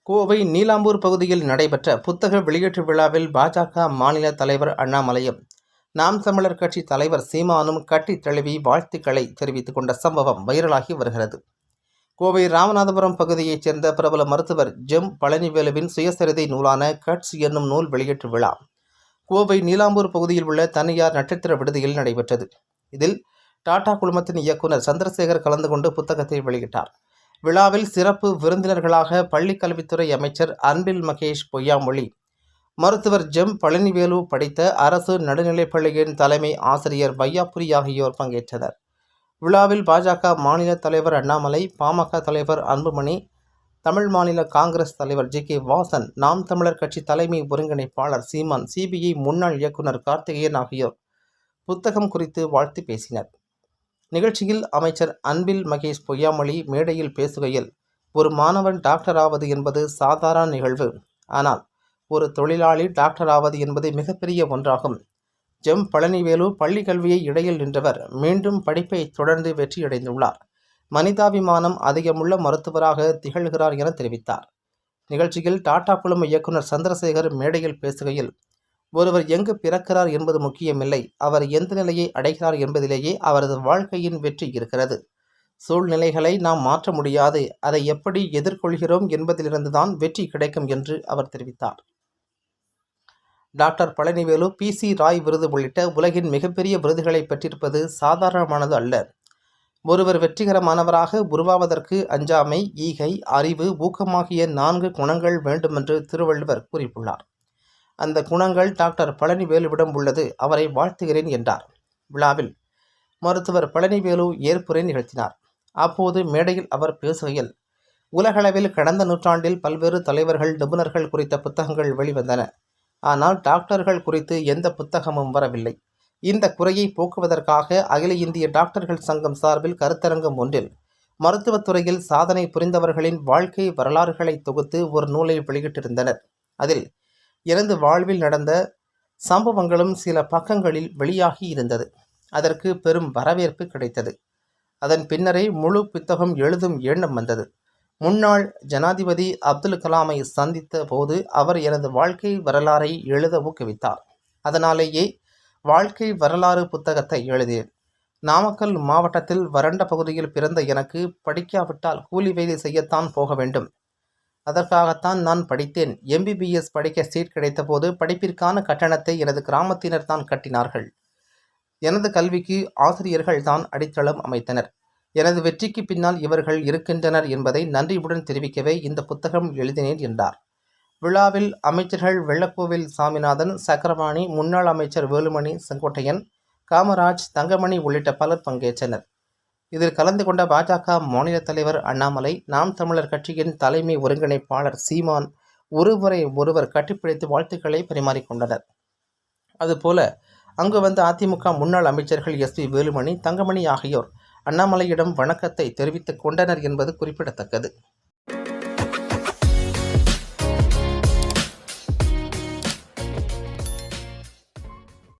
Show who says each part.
Speaker 1: கோவை நீலாம்பூர் பகுதியில் நடைபெற்ற புத்தக வெளியீட்டு விழாவில் பாஜக மாநில தலைவர் அண்ணாமலையும் நாம் தமிழர் கட்சி தலைவர் சீமானும் கட்டி தழுவி வாழ்த்துக்களை தெரிவித்துக் கொண்ட சம்பவம் வைரலாகி வருகிறது. கோவை ராமநாதபுரம் பகுதியைச் சேர்ந்த பிரபல மருத்துவர் ஜெம் பழனிவேலுவின் சுயசரிதை நூலான கட்ஸ் என்னும் நூல் வெளியீட்டு விழா கோவை நீலாம்பூர் பகுதியில் உள்ள தனியார் நட்சத்திர விடுதியில் நடைபெற்றது. இதில் டாடா குழுமத்தின் இயக்குனர் சந்திரசேகர் கலந்து கொண்டு புத்தகத்தை வெளியிட்டார். விழாவில் சிறப்பு விருந்தினர்களாக பள்ளிக்கல்வித்துறை அமைச்சர் அன்பில் மகேஷ் பொய்யாமொழி, மருத்துவர் ஜெம் பழனிவேலு படித்த அரசு நடுநிலைப்பள்ளியின் தலைமை ஆசிரியர் வையாபுரி ஆகியோர் பங்கேற்றனர். விழாவில் பாஜக மாநில தலைவர் அண்ணாமலை, பாமக தலைவர் அன்புமணி, தமிழ் மாநில காங்கிரஸ் தலைவர் ஜி.கே. வாசன், நாம் தமிழர் கட்சி தலைமை ஒருங்கிணைப்பாளர் சீமான், சிபிஐ முன்னாள் இயக்குனர் கார்த்திகேயன் ஆகியோர் புத்தகம் குறித்து வாழ்த்து பேசினர். நிகழ்ச்சியில் அமைச்சர் அன்பில் மகேஷ் பொய்யாமொழி மேடையில் பேசுகையில், ஒரு மாணவன் டாக்டர் ஆவது என்பது சாதாரண நிகழ்வு, ஆனால் ஒரு தொழிலாளி டாக்டர் ஆவது என்பது மிகப்பெரிய ஒன்றாகும். ஜெம் பழனிவேலு பள்ளி கல்வியை இடையில் நின்றவர், மீண்டும் படிப்பை தொடர்ந்து வெற்றியடைந்துள்ளார். மனிதாபிமானம் அதிகமுள்ள மருத்துவராக திகழ்கிறார் என தெரிவித்தார். நிகழ்ச்சியில் டாடா குழும இயக்குனர் சந்திரசேகர் மேடையில் பேசுகையில், ஒருவர் எங்கு பிறக்கிறார் என்பது முக்கியமில்லை, அவர் எந்த நிலையை அடைகிறார் என்பதிலேயே அவரது வாழ்க்கையின் வெற்றி இருக்கிறது. சூழ்நிலைகளை நாம் மாற்ற முடியாது, அதை எப்படி எதிர்கொள்கிறோம் என்பதிலிருந்துதான் வெற்றி கிடைக்கும் என்று அவர் தெரிவித்தார். டாக்டர் பழனிவேலு PC ராய் விருது உள்ளிட்ட உலகின் மிகப்பெரிய விருதுகளை பெற்றிருப்பது சாதாரணமானது அல்ல. ஒருவர் வெற்றிகரமானவராக உருவாவதற்கு அஞ்சாமை, ஈகை, அறிவு, ஊக்கமாகிய 4 குணங்கள் வேண்டுமென்று திருவள்ளுவர் கூறியுள்ளார். அந்த குணங்கள் டாக்டர் பழனிவேலுவிடம் உள்ளது. அவரை வாழ்த்துகிறேன் என்றார். விழாவில் மருத்துவர் பழனிவேலு ஏற்புரை நிகழ்த்தினார். அப்போது மேடையில் அவர் பேசுகையில், உலகளவில் கடந்த நூற்றாண்டில் பல்வேறு தலைவர்கள், நிபுணர்கள் குறித்த புத்தகங்கள் வெளிவந்தன. ஆனால் டாக்டர்கள் குறித்து எந்த புத்தகமும் வரவில்லை. இந்த குறையை போக்குவதற்காக அகில இந்திய டாக்டர்கள் சங்கம் சார்பில் கருத்தரங்கம் ஒன்றில் மருத்துவத்துறையில் சாதனை புரிந்தவர்களின் வாழ்க்கை வரலாறுகளை தொகுத்து ஒரு நூலை வெளியிட்டிருந்தனர். அதில் எனது வாழ்வில் நடந்த சம்பவங்களும் சில பக்கங்களில் வெளியாகி இருந்தது. அதற்கு பெரும் வரவேற்பு கிடைத்தது. அதன் பின்னரே முழு புத்தகம் எழுதும் எண்ணம் வந்தது. முன்னாள் ஜனாதிபதி அப்துல் கலாமை சந்தித்த போது அவர் எனது வாழ்க்கை வரலாறை எழுத ஊக்குவித்தார். அதனாலேயே வாழ்க்கை வரலாறு புத்தகத்தை எழுதினேன். நாமக்கல் மாவட்டத்தில் வறண்ட பகுதியில் பிறந்த எனக்கு படிக்காவிட்டால் கூலி வேலை செய்யத்தான் போக வேண்டும். அதற்காகத்தான் நான் படித்தேன். MBBS படிக்க சீட் கிடைத்த போது படிப்பிற்கான கட்டணத்தை எனது கிராமத்தினர் தான் கட்டினார்கள். எனது கல்விக்கு ஆசிரியர்கள் தான் அடித்தளம் அமைத்தனர். எனது வெற்றிக்கு பின்னால் இவர்கள் இருக்கின்றனர் என்பதை நன்றியுடன் தெரிவிக்கவே இந்த புத்தகம் எழுதினேன் என்றார். விழாவில் அமைச்சர்கள் வெள்ளக்கோவில் சாமிநாதன், சக்கரபாணி, முன்னாள் அமைச்சர் வேலுமணி, செங்கோட்டையன், காமராஜ், தங்கமணி உள்ளிட்ட பலர் பங்கேற்றனர். இதில் கலந்து கொண்ட பாஜக மாநில தலைவர் அண்ணாமலை, நாம் தமிழர் கட்சியின் தலைமை ஒருங்கிணைப்பாளர் சீமான் ஒருவரை ஒருவர் கட்டிப்பிடித்து வாழ்த்துக்களை பரிமாறிக்கொண்டனர். அதுபோல அங்கு வந்த அதிமுக முன்னாள் அமைச்சர்கள் SP வேலுமணி, தங்கமணி ஆகியோர் அண்ணாமலையிடம் வணக்கத்தை தெரிவித்துக் கொண்டனர் என்பது குறிப்பிடத்தக்கது.